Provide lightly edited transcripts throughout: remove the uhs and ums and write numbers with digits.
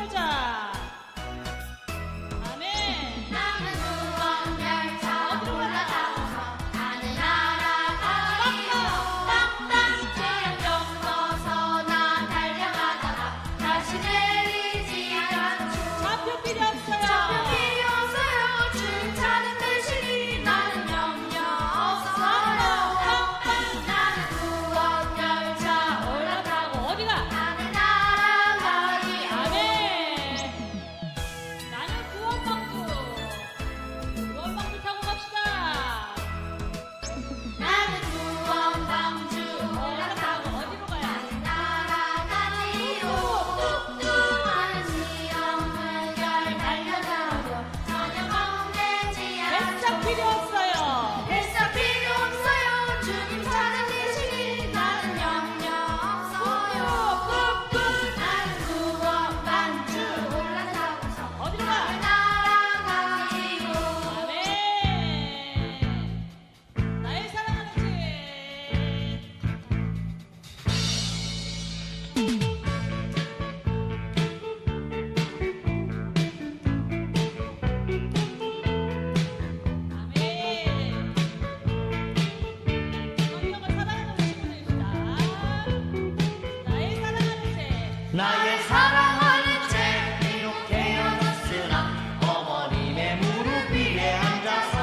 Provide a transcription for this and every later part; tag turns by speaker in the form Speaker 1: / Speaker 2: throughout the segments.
Speaker 1: 부르자. 아멘.
Speaker 2: 나는 무언 열차 올라가서 하늘나라 가리요. 땅땅 태양 넘어서 나 달려가다가 다시 내리지 않죠.
Speaker 1: 좌표 필요 없어요.
Speaker 2: 좌표 필요 없어요. 주님 차는 대신이 나는 염려 없어요. 나는 무언 열차 올라가고
Speaker 1: 어디가?
Speaker 2: 하늘나라 가리요.
Speaker 1: 아멘. 나는 구원방주 타고 갑시다.
Speaker 2: 나는 구원방주 올라가고
Speaker 1: 어디로 가요?
Speaker 2: 날아가지요. 뚱뚱한 시험 물결 달려가고 전혀 겁내지
Speaker 1: 뱃삭
Speaker 2: 않고
Speaker 1: 필요 없어요.
Speaker 2: 뱃삭 필요 없어요. 주님 차는 대신이 나는 염려 없어요. 나는 구원방주 올라가고서
Speaker 1: 어디로 가?
Speaker 2: 날아가지요.
Speaker 1: 아멘. 나의 사랑하는 집. 아멘. 성령을 사랑하는 친구들입니다. 나의 사랑하는 집.
Speaker 3: 나의 사랑하는 제 비록 헤어졌으나 어머님의 무릎 위에 앉아서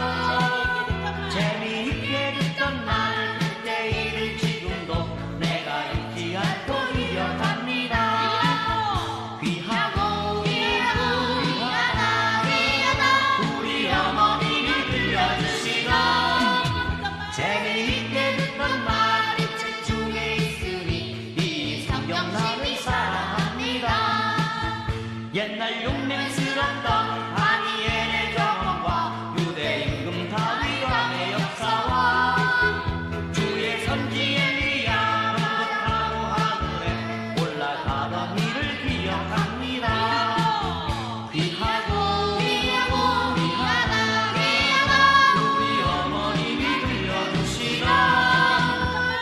Speaker 3: 재미있게 듣던 날 그때 일을 지금도 내가 잊지 않고 기억합니다. 귀하고 귀하다 우리 어머님이 들려주시던 재미있게 듣던 말이 책 중에 있으니 이 성경 나를 사랑합니다. 옛날 용맹스럽던 다니엘의 경험과 유대 임금 다윗 왕의 역사와 주의 선지 엘리야 응급하고 하늘에 올라가던 일을 기억합니다. 귀하고 귀하다 우리 어머님이 들려주시던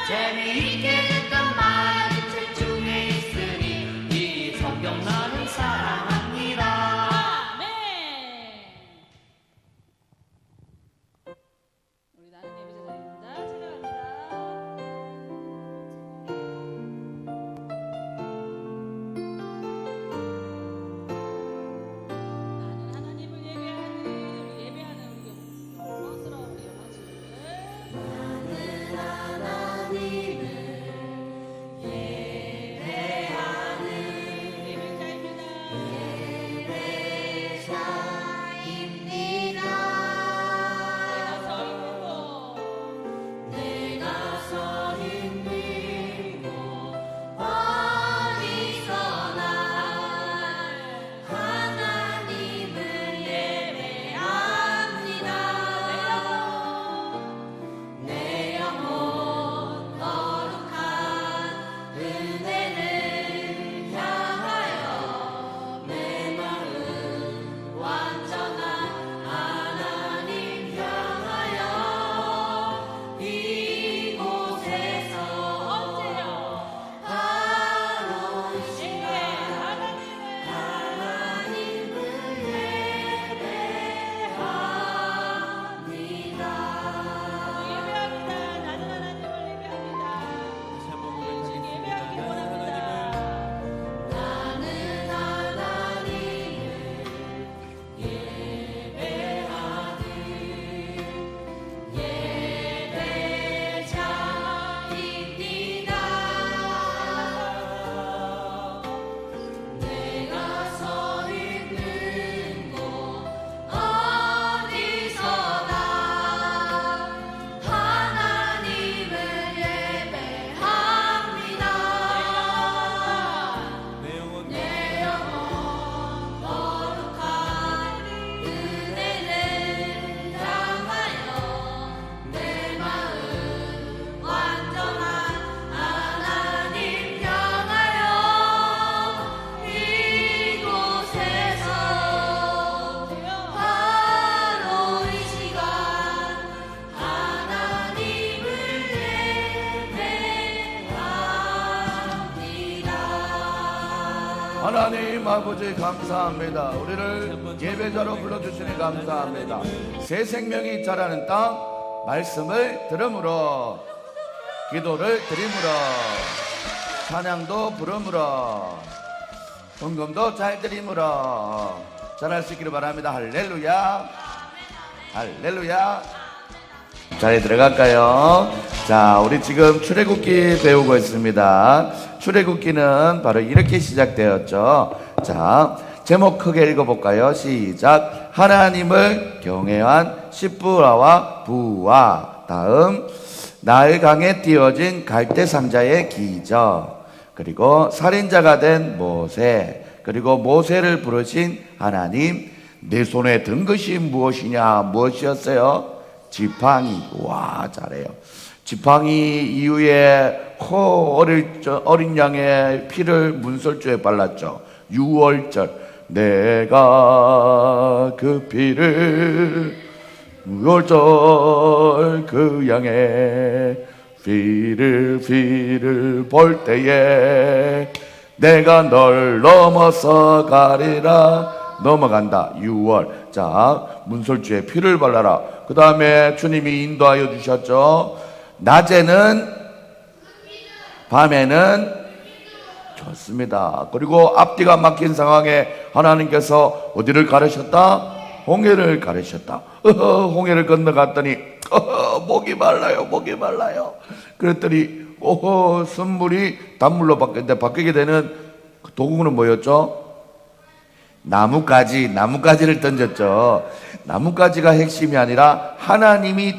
Speaker 3: 재미있게 듣던 말이 책 중에 있으니 이 성경 나는 사랑합니다.
Speaker 4: 하나님 아버지 감사합니다. 우리를 예배자로 불러주시니 감사합니다. 새 생명이 자라는 땅 말씀을 들음으로 기도를 드림으로 찬양도 부름으로 헌금도 잘 드림으로 잘할 수 있기를 바랍니다. 할렐루야 할렐루야. 자리에 들어갈까요? 자, 우리 지금 출애굽기 배우고 있습니다. 출애굽기는 바로 이렇게 시작되었죠. 자, 제목 크게 읽어볼까요? 시작. 하나님을 경외한 시브라와 부와. 다음, 나일강에 띄워진 갈대 상자의 기적. 그리고 살인자가 된 모세. 그리고 모세를 부르신 하나님. 내 손에 든 것이 무엇이냐? 무엇이었어요? 지팡이. 와, 잘해요. 지팡이 이후에 어린 양의 피를 문설주에 발랐죠. 6월절 내가 그 피를 6월절 그 양의 피를 볼 때에 내가 널 넘어서 가리라. 넘어간다. 6월. 자, 문설주에 피를 발라라. 그 다음에 주님이 인도하여 주셨죠. 낮에는 밤에는 좋습니다. 그리고 앞뒤가 막힌 상황에 하나님께서 어디를 가르셨다? 홍해를 가르셨다. 홍해를 건너갔더니 목이 말라요. 목이 말라요. 그랬더니 선물이 단물로 바뀌게 되는 도구는 뭐였죠? 나뭇가지를 던졌죠. 나뭇가지가 핵심이 아니라 하나님이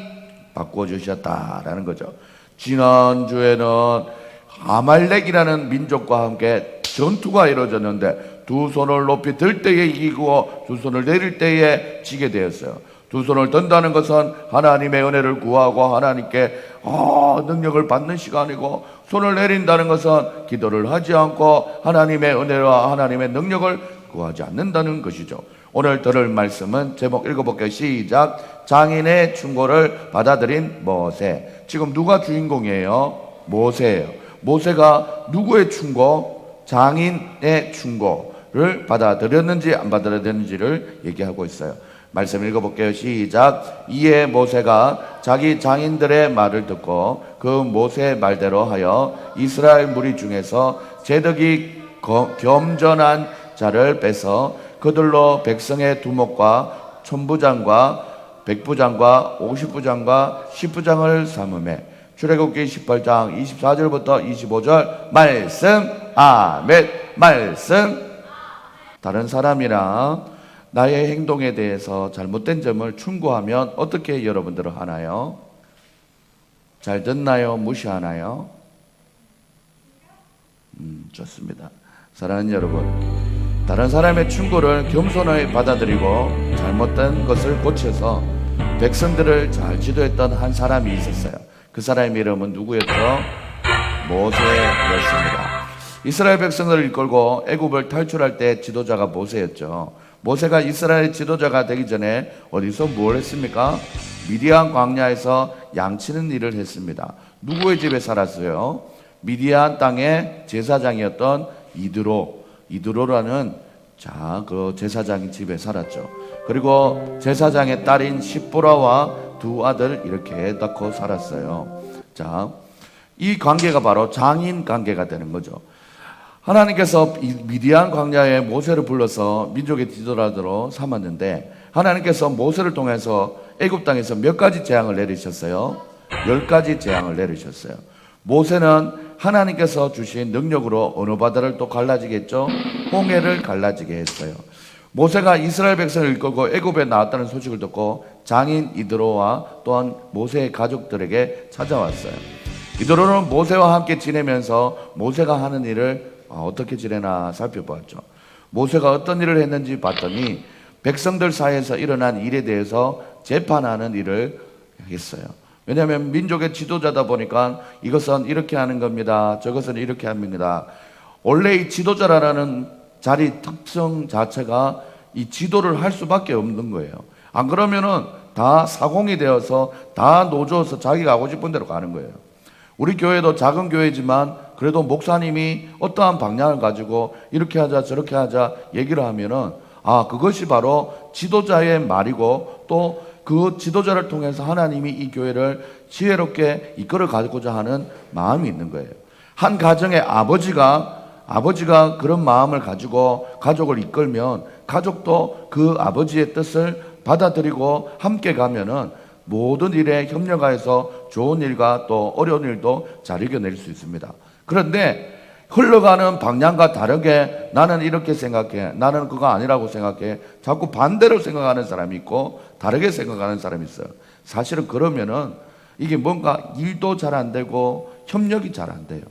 Speaker 4: 바꿔주셨다라는 거죠. 지난주에는 아말렉이라는 민족과 함께 전투가 이루어졌는데 두 손을 높이 들 때에 이기고 두 손을 내릴 때에 지게 되었어요. 두 손을 든다는 것은 하나님의 은혜를 구하고 하나님께 능력을 받는 시간이고, 손을 내린다는 것은 기도를 하지 않고 하나님의 은혜와 하나님의 능력을 구하지 않는다는 것이죠. 오늘 들을 말씀은 제목 읽어볼게요. 시작. 장인의 충고를 받아들인 모세. 지금 누가 주인공이에요? 모세예요. 모세가 누구의 충고? 장인의 충고를 받아들였는지 안 받아들였는지를 얘기하고 있어요. 말씀 읽어볼게요. 시작. 이에 모세가 자기 장인들의 말을 듣고 그 모세의 말대로 하여 이스라엘 무리 중에서 제덕이 겸전한 자를 빼서 그들로 백성의 두목과 천부장과 백부장과 50부장과 10부장을 삼음해. 출애굽기 18장 24절부터 25절 말씀. 아멘. 말씀. 다른 사람이랑 나의 행동에 대해서 잘못된 점을 충고하면 어떻게 여러분들은 하나요? 잘 듣나요? 무시하나요? 좋습니다. 사랑하는 여러분, 다른 사람의 충고를 겸손하게 받아들이고 잘못된 것을 고쳐서 백성들을 잘 지도했던 한 사람이 있었어요. 그 사람의 이름은 누구였죠? 모세였습니다. 이스라엘 백성들을 이끌고 애굽을 탈출할 때 지도자가 모세였죠. 모세가 이스라엘 지도자가 되기 전에 어디서 뭘 했습니까? 미디안 광야에서 양치는 일을 했습니다. 누구의 집에 살았어요? 미디안 땅의 제사장이었던 이드로라는 그 제사장의 집에 살았죠. 그리고 제사장의 딸인 시보라와 두 아들 이렇게 낳고 살았어요. 자, 이 관계가 바로 장인 관계가 되는 거죠. 하나님께서 미디안 광야에 모세를 불러서 민족의 지도자로 삼았는데, 하나님께서 모세를 통해서 애굽 땅에서 몇 가지 재앙을 내리셨어요? 10가지 재앙을 내리셨어요. 모세는 하나님께서 주신 능력으로 어느 바다를 또 갈라지겠죠? 홍해를 갈라지게 했어요. 모세가 이스라엘 백성을 이끌고 애굽에 나왔다는 소식을 듣고 장인 이드로와 또한 모세의 가족들에게 찾아왔어요. 이드로는 모세와 함께 지내면서 모세가 하는 일을 어떻게 지내나 살펴보았죠. 모세가 어떤 일을 했는지 봤더니 백성들 사이에서 일어난 일에 대해서 재판하는 일을 했어요. 왜냐하면 민족의 지도자다 보니까 이것은 이렇게 하는 겁니다, 저것은 이렇게 합니다. 원래 이 지도자라는 자리 특성 자체가 이 지도를 할 수밖에 없는 거예요. 안 그러면은 다 사공이 되어서 다 노조어서 자기가 하고 싶은 대로 가는 거예요. 우리 교회도 작은 교회지만 그래도 목사님이 어떠한 방향을 가지고 이렇게 하자 저렇게 하자 얘기를 하면은 그것이 바로 지도자의 말이고 또 그 지도자를 통해서 하나님이 이 교회를 지혜롭게 이끌어 가고자 하는 마음이 있는 거예요. 한 가정의 아버지가 그런 마음을 가지고 가족을 이끌면 가족도 그 아버지의 뜻을 받아들이고 함께 가면은 모든 일에 협력하여서 좋은 일과 또 어려운 일도 잘 이겨낼 수 있습니다. 그런데 흘러가는 방향과 다르게 나는 이렇게 생각해, 나는 그거 아니라고 생각해, 자꾸 반대로 생각하는 사람이 있고 다르게 생각하는 사람이 있어요. 사실은 그러면은 이게 뭔가 일도 잘 안 되고 협력이 잘 안 돼요.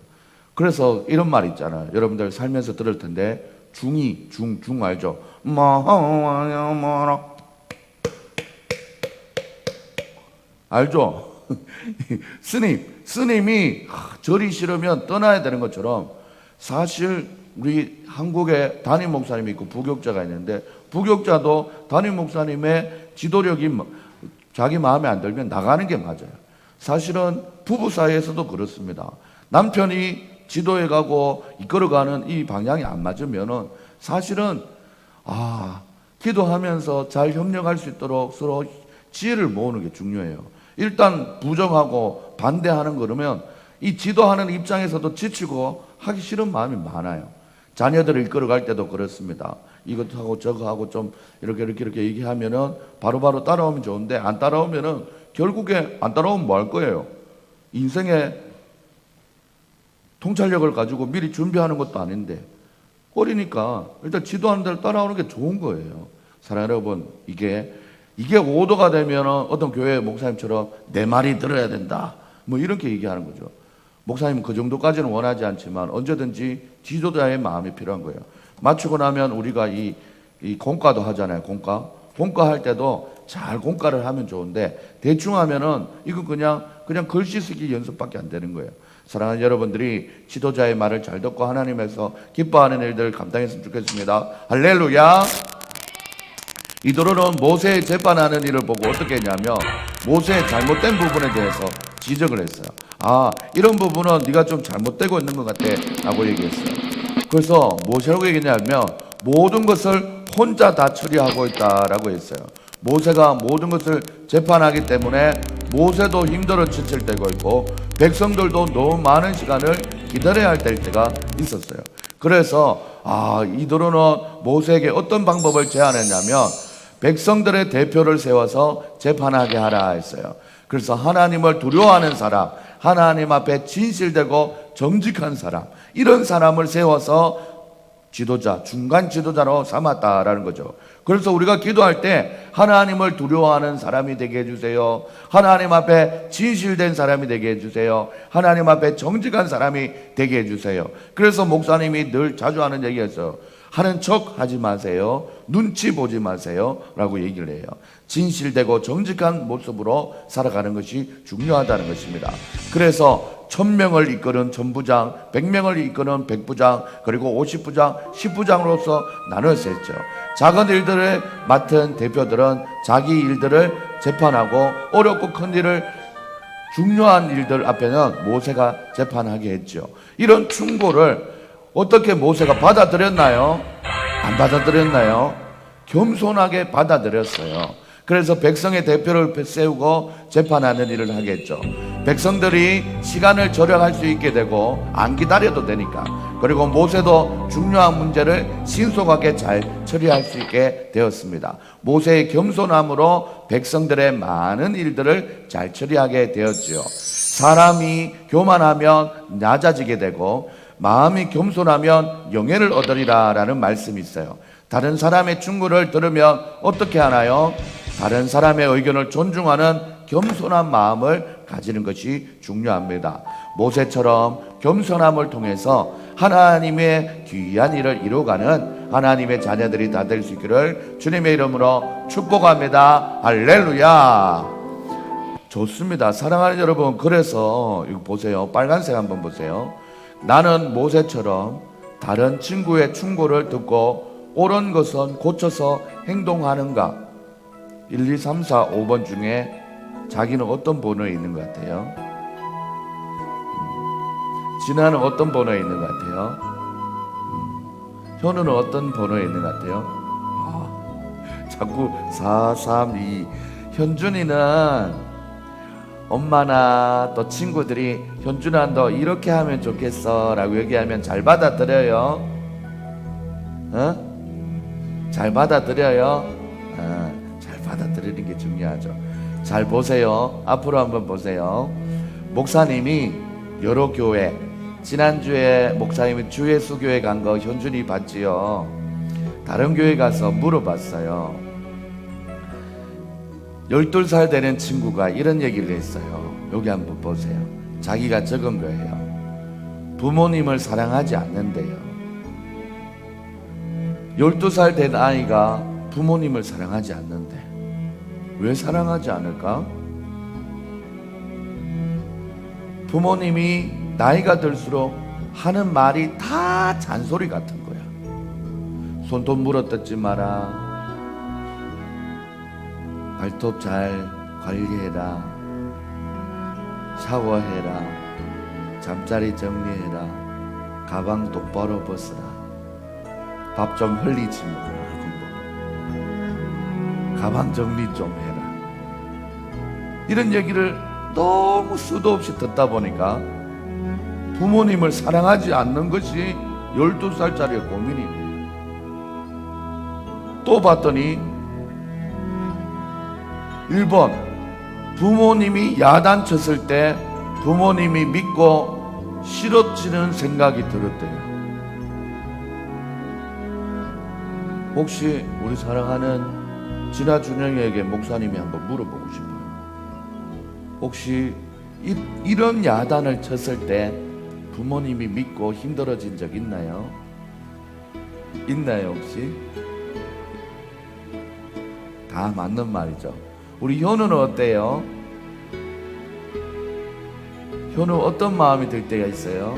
Speaker 4: 그래서 이런 말 있잖아요. 여러분들 살면서 들을 텐데 중이 중 알죠? 알죠? 스님이 절이 싫으면 떠나야 되는 것처럼 사실 우리 한국에 담임 목사님이 있고 부교육자가 있는데 부교육자도 담임 목사님의 지도력이 자기 마음에 안 들면 나가는 게 맞아요. 사실은 부부 사이에서도 그렇습니다. 남편이 지도해 가고 이끌어가는 이 방향이 안 맞으면은 사실은 기도하면서 잘 협력할 수 있도록 서로 지혜를 모으는 게 중요해요. 일단 부정하고 반대하는 거라면 이 지도하는 입장에서도 지치고 하기 싫은 마음이 많아요. 자녀들을 이끌어갈 때도 그렇습니다. 이것도 하고 저거 하고 좀 이렇게 얘기하면은 바로바로 따라오면 좋은데 안 따라오면은 결국에 안 따라오면 뭐 할 거예요? 인생에 통찰력을 가지고 미리 준비하는 것도 아닌데 어리니까 일단 지도하는 대로 따라오는 게 좋은 거예요. 사랑하는 여러분, 이게 오도가 되면 어떤 교회 목사님처럼 내 말이 들어야 된다 뭐 이렇게 얘기하는 거죠. 목사님은 그 정도까지는 원하지 않지만 언제든지 지도자의 마음이 필요한 거예요. 맞추고 나면 우리가 이 공과도 하잖아요. 공과 할 때도 잘 공과를 하면 좋은데 대충 하면은 이거 그냥 글씨 쓰기 연습밖에 안 되는 거예요. 사랑하는 여러분들이 지도자의 말을 잘 듣고 하나님에서 기뻐하는 일들을 감당했으면 좋겠습니다. 할렐루야. 이도로는 모세의 재판하는 일을 보고 어떻게 했냐면 모세의 잘못된 부분에 대해서 지적을 했어요. 이런 부분은 네가 좀 잘못되고 있는 것 같아 라고 얘기했어요. 그래서 무엇이라고 얘기했냐면 모든 것을 혼자 다 처리하고 있다라고 했어요. 모세가 모든 것을 재판하기 때문에 모세도 힘들어 지칠 때가 있고 백성들도 너무 많은 시간을 기다려야 할 때가 있었어요. 그래서 이도로는 모세에게 어떤 방법을 제안했냐면 백성들의 대표를 세워서 재판하게 하라 했어요. 그래서 하나님을 두려워하는 사람, 하나님 앞에 진실되고 정직한 사람, 이런 사람을 세워서 지도자, 중간 지도자로 삼았다라는 거죠. 그래서 우리가 기도할 때 하나님을 두려워하는 사람이 되게 해주세요. 하나님 앞에 진실된 사람이 되게 해주세요. 하나님 앞에 정직한 사람이 되게 해주세요. 그래서 목사님이 늘 자주 하는 얘기였어요. 하는 척 하지 마세요. 눈치 보지 마세요. 라고 얘기를 해요. 진실되고 정직한 모습으로 살아가는 것이 중요하다는 것입니다. 그래서 1000명을 이끄는 천부장, 100명을 이끄는 백부장, 그리고 50부장, 10부장으로서 나눠서 했죠. 작은 일들을 맡은 대표들은 자기 일들을 재판하고 어렵고 큰 일을 중요한 일들 앞에는 모세가 재판하게 했죠. 이런 충고를 어떻게 모세가 받아들였나요? 안 받아들였나요? 겸손하게 받아들였어요. 그래서 백성의 대표를 세우고 재판하는 일을 하겠죠. 백성들이 시간을 절약할 수 있게 되고 안 기다려도 되니까. 그리고 모세도 중요한 문제를 신속하게 잘 처리할 수 있게 되었습니다. 모세의 겸손함으로 백성들의 많은 일들을 잘 처리하게 되었지요. 사람이 교만하면 낮아지게 되고 마음이 겸손하면 영예를 얻으리라 라는 말씀이 있어요. 다른 사람의 충고를 들으면 어떻게 하나요? 다른 사람의 의견을 존중하는 겸손한 마음을 가지는 것이 중요합니다. 모세처럼 겸손함을 통해서 하나님의 귀한 일을 이루어가는 하나님의 자녀들이 다 될 수 있기를 주님의 이름으로 축복합니다. 할렐루야. 좋습니다. 사랑하는 여러분, 그래서 이거 보세요. 빨간색 한번 보세요. 나는 모세처럼 다른 친구의 충고를 듣고 옳은 것은 고쳐서 행동하는가? 1, 2, 3, 4, 5번 중에 자기는 어떤 번호에 있는 것 같아요? 진아는 어떤 번호에 있는 것 같아요? 현우는 어떤 번호에 있는 것 같아요? 자꾸 4, 3, 2. 현준이는 엄마나 또 친구들이 현준아 너 이렇게 하면 좋겠어 라고 얘기하면 잘 받아들여요. 잘 받아들여요. 잘 받아들이는 게 중요하죠. 잘 보세요. 앞으로 한번 보세요. 목사님이 여러 교회, 지난주에 목사님이 주예수교회 간 거 현준이 봤지요. 다른 교회 가서 물어봤어요. 12살 되는 친구가 이런 얘기를 했어요. 여기 한번 보세요. 자기가 적은 거예요. 부모님을 사랑하지 않는데요. 12살 된 아이가 부모님을 사랑하지 않는데 왜 사랑하지 않을까? 부모님이 나이가 들수록 하는 말이 다 잔소리 같은 거야. 손톱 물어뜯지 마라, 발톱 잘 관리해라, 샤워해라, 잠자리 정리해라, 가방 똑바로 벗으라, 밥 좀 흘리지 말고 가방 정리 좀 해라. 이런 얘기를 너무 수도 없이 듣다 보니까 부모님을 사랑하지 않는 것이 12살짜리의 고민이에요. 또 봤더니 1번 부모님이 야단쳤을 때 부모님이 믿고 싫어지는 생각이 들었대요. 혹시 우리 사랑하는 진아 준영에게 목사님이 한번 물어보고 싶어요. 혹시 이런 야단을 쳤을 때 부모님이 믿고 힘들어진 적 있나요? 있나요 혹시? 다 맞는 말이죠. 우리 현우는 어때요? 현우 어떤 마음이 들 때가 있어요?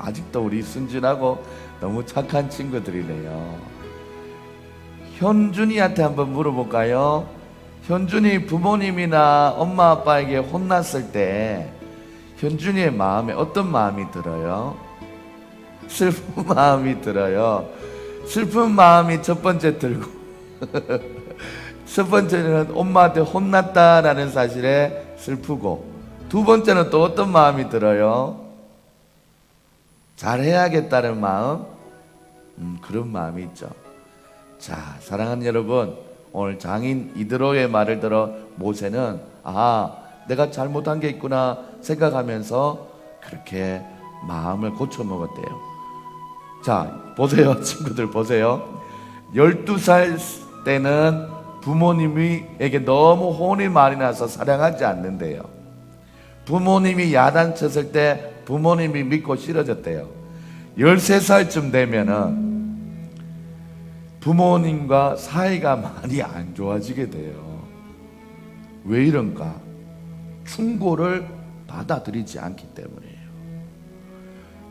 Speaker 4: 아직도 우리 순진하고 너무 착한 친구들이네요. 현준이한테 한번 물어볼까요? 현준이 부모님이나 엄마 아빠에게 혼났을 때 현준이의 마음에 어떤 마음이 들어요? 슬픈 마음이 들어요. 슬픈 마음이 첫 번째 들고 첫 번째는 엄마한테 혼났다라는 사실에 슬프고, 두 번째는 또 어떤 마음이 들어요? 잘해야겠다는 마음? 그런 마음이 있죠. 자, 사랑하는 여러분, 오늘 장인 이드로의 말을 들어 모세는 내가 잘못한 게 있구나 생각하면서 그렇게 마음을 고쳐 먹었대요. 자, 보세요. 친구들 보세요. 12살 때는 부모님에게 너무 혼이 많이 나서 사랑하지 않는데요. 부모님이 야단쳤을 때 부모님이 믿고 싫어졌대요. 13살쯤 되면은 부모님과 사이가 많이 안 좋아지게 돼요. 왜 이런가? 충고를 받아들이지 않기 때문이에요.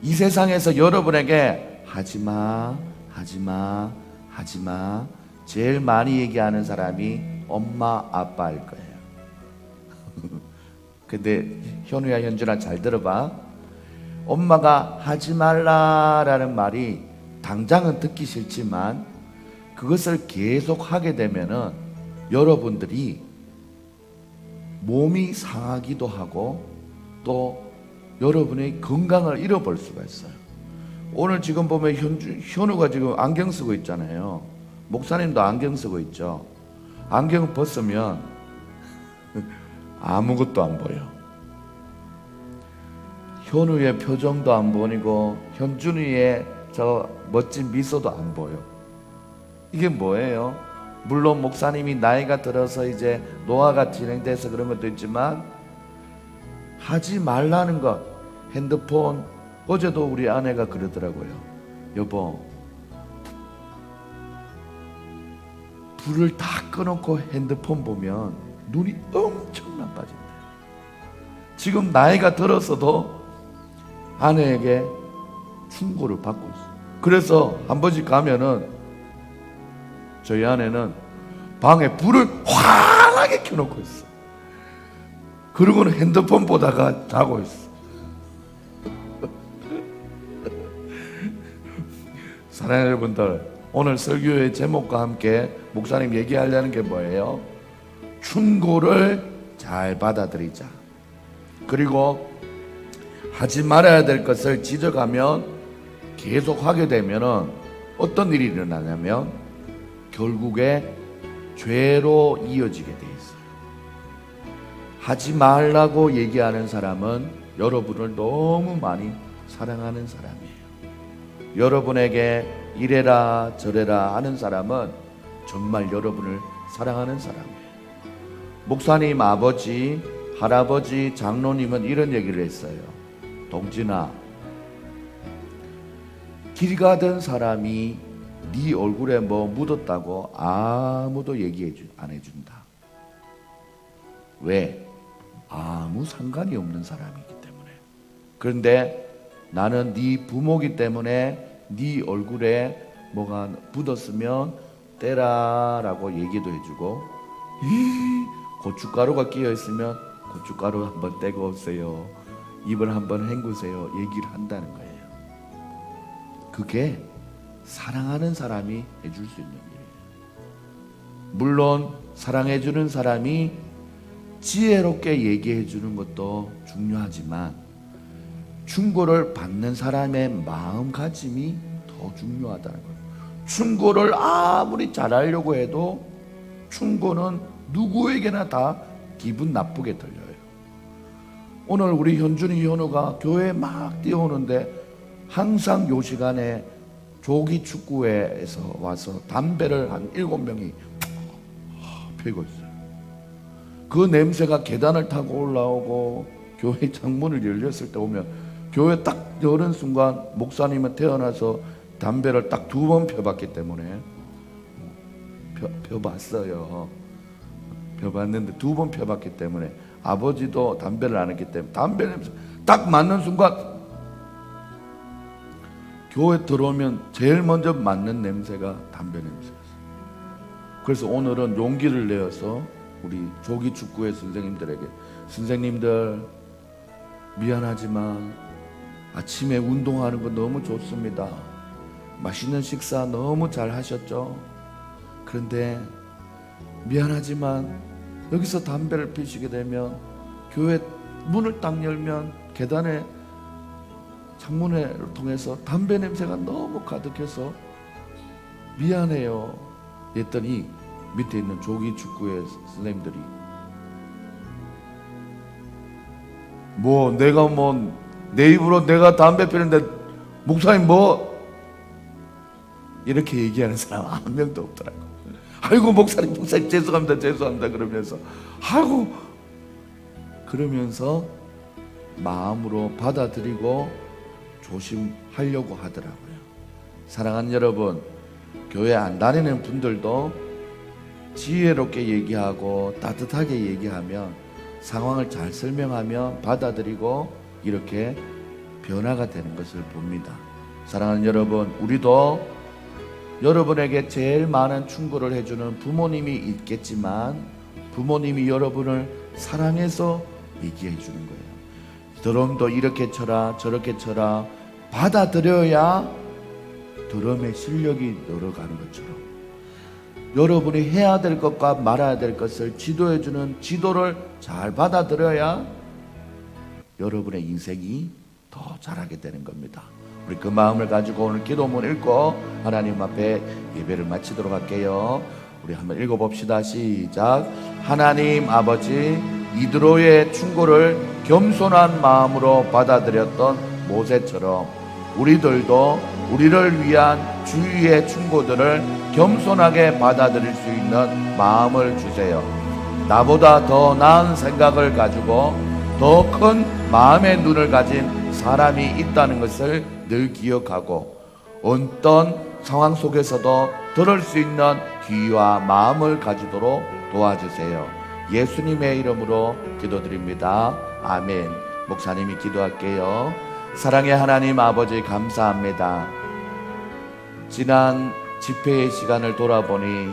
Speaker 4: 이 세상에서 여러분에게 하지마, 하지마, 하지마 제일 많이 얘기하는 사람이 엄마, 아빠일 거예요. 근데 현우야, 현준아 잘 들어봐. 엄마가 하지 말라라는 말이 당장은 듣기 싫지만 그것을 계속 하게 되면은 여러분들이 몸이 상하기도 하고 또 여러분의 건강을 잃어버릴 수가 있어요. 오늘 지금 보면 현우가 지금 안경 쓰고 있잖아요. 목사님도 안경 쓰고 있죠. 안경 벗으면 아무것도 안 보여. 현우의 표정도 안 보이고 현준이의 저 멋진 미소도 안 보여. 이게 뭐예요? 물론 목사님이 나이가 들어서 이제 노화가 진행돼서 그런 것도 있지만 하지 말라는 것. 핸드폰, 어제도 우리 아내가 그러더라고요. 여보, 불을 다 꺼놓고 핸드폰 보면 눈이 엄청 나빠진다. 지금 나이가 들어서도 아내에게 충고를 받고 있어요. 그래서 한 번씩 가면은 저희 아내는 방에 불을 환하게 켜놓고 있어. 그러고는 핸드폰 보다가 자고 있어. 사랑하는 여러분들, 오늘 설교의 제목과 함께 목사님 얘기하려는 게 뭐예요? 충고를 잘 받아들이자. 그리고 하지 말아야 될 것을 지적하면 계속 하게 되면은 어떤 일이 일어나냐면 결국에 죄로 이어지게 돼 있어요. 하지 말라고 얘기하는 사람은 여러분을 너무 많이 사랑하는 사람이에요. 여러분에게 이래라 저래라 하는 사람은 정말 여러분을 사랑하는 사람이에요. 목사님 아버지, 할아버지, 장로님은 이런 얘기를 했어요. 동진아, 길 가던 사람이 네 얼굴에 뭐 묻었다고 아무도 안 해준다. 왜? 아무 상관이 없는 사람이기 때문에. 그런데 나는 네 부모기 때문에 네 얼굴에 뭐가 묻었으면 떼라라고 얘기도 해주고, 고춧가루가 끼어 있으면 고춧가루 한번 떼고 오세요, 입을 한번 헹구세요 얘기를 한다는 거예요. 그게 사랑하는 사람이 해줄 수 있는 일이에요. 물론 사랑해주는 사람이 지혜롭게 얘기해주는 것도 중요하지만 충고를 받는 사람의 마음가짐이 더 중요하다는 거예요. 충고를 아무리 잘하려고 해도 충고는 누구에게나 다 기분 나쁘게 들려요. 오늘 우리 현준이 현우가 교회에 막 뛰어오는데 항상 요 시간에 조기 축구회에서 와서 담배를 한 7명이 피고 있어요. 그 냄새가 계단을 타고 올라오고 교회 창문을 열렸을 때 오면, 교회 딱 여는 순간 목사님은 태어나서 담배를 딱 2번 펴봤기 때문에 펴봤어요. 펴봤는데 2번 펴봤기 때문에, 아버지도 담배를 안 했기 때문에 담배 냄새 딱 맞는 순간 교회 들어오면 제일 먼저 맡는 냄새가 담배 냄새였어요. 그래서 오늘은 용기를 내어서 우리 조기 축구회 선생님들에게, 선생님들 미안하지만 아침에 운동하는 거 너무 좋습니다. 맛있는 식사 너무 잘 하셨죠? 그런데 미안하지만 여기서 담배를 피시게 되면 교회 문을 딱 열면 계단에 창문을 통해서 담배 냄새가 너무 가득해서 미안해요 했더니 밑에 있는 조기 축구회 선생님들이 내가 내 입으로 내가 담배 피는데 목사님 이렇게 얘기하는 사람 한 명도 없더라고. 아이고 목사님 죄송합니다 그러면서 그러면서 마음으로 받아들이고 조심하려고 하더라고요. 사랑하는 여러분, 교회 안 다니는 분들도 지혜롭게 얘기하고 따뜻하게 얘기하면, 상황을 잘 설명하면 받아들이고 이렇게 변화가 되는 것을 봅니다. 사랑하는 여러분, 우리도 여러분에게 제일 많은 충고를 해주는 부모님이 있겠지만 부모님이 여러분을 사랑해서 얘기해 주는 거예요. 드럼도 이렇게 쳐라 저렇게 쳐라 받아들여야 드럼의 실력이 늘어가는 것처럼, 여러분이 해야 될 것과 말아야 될 것을 지도해 주는 지도를 잘 받아들여야 여러분의 인생이 더 잘하게 되는 겁니다. 우리 그 마음을 가지고 오늘 기도문 읽고 하나님 앞에 예배를 마치도록 할게요. 우리 한번 읽어봅시다. 시작. 하나님 아버지, 이드로의 충고를 겸손한 마음으로 받아들였던 모세처럼 우리들도 우리를 위한 주위의 충고들을 겸손하게 받아들일 수 있는 마음을 주세요. 나보다 더 나은 생각을 가지고 더 큰 마음의 눈을 가진 사람이 있다는 것을 늘 기억하고 어떤 상황 속에서도 들을 수 있는 귀와 마음을 가지도록 도와주세요. 예수님의 이름으로 기도드립니다. 아멘. 목사님이 기도할게요. 사랑의 하나님 아버지, 감사합니다. 지난 집회의 시간을 돌아보니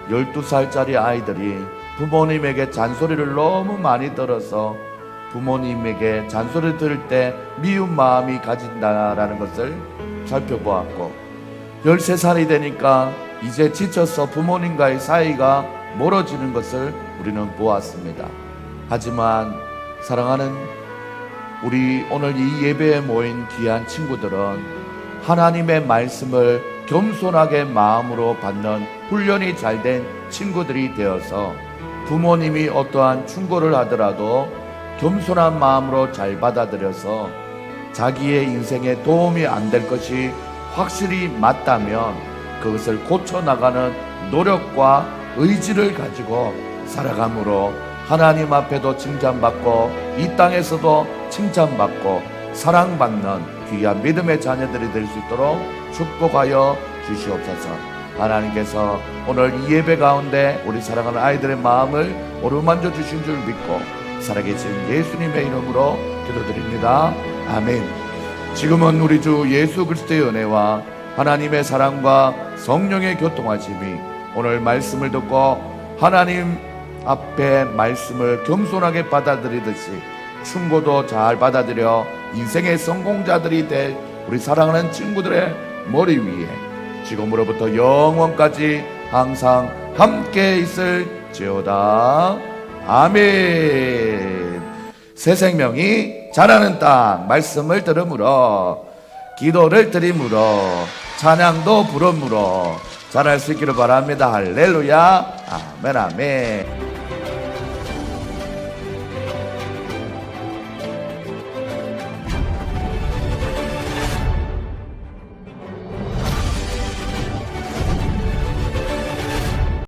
Speaker 4: 12살짜리 아이들이 부모님에게 잔소리를 너무 많이 들어서 부모님에게 잔소리를 들을 때 미운 마음이 가진다라는 것을 살펴보았고, 13살이 되니까 이제 지쳐서 부모님과의 사이가 멀어지는 것을 우리는 보았습니다. 하지만 사랑하는 우리 오늘 이 예배에 모인 귀한 친구들은 하나님의 말씀을 겸손하게 마음으로 받는 훈련이 잘된 친구들이 되어서 부모님이 어떠한 충고를 하더라도 겸손한 마음으로 잘 받아들여서 자기의 인생에 도움이 안 될 것이 확실히 맞다면 그것을 고쳐나가는 노력과 의지를 가지고 살아감으로 하나님 앞에도 칭찬받고 이 땅에서도 칭찬받고 사랑받는 귀한 믿음의 자녀들이 될 수 있도록 축복하여 주시옵소서. 하나님께서 오늘 이 예배 가운데 우리 사랑하는 아이들의 마음을 어루만져 주신 줄 믿고 살아계신 예수님의 이름으로 기도드립니다. 아멘. 지금은 우리 주 예수 그리스도의 은혜와 하나님의 사랑과 성령의 교통하심이 오늘 말씀을 듣고 하나님 앞에 말씀을 겸손하게 받아들이듯이 충고도 잘 받아들여 인생의 성공자들이 될 우리 사랑하는 친구들의 머리 위에 지금으로부터 영원까지 항상 함께 있을지어다. 아멘. 새 생명이 자라는 땅 말씀을 들으므로 기도를 드림으로 찬양도 부름으로 자랄 수 있기를 바랍니다. 할렐루야. 아멘 아멘.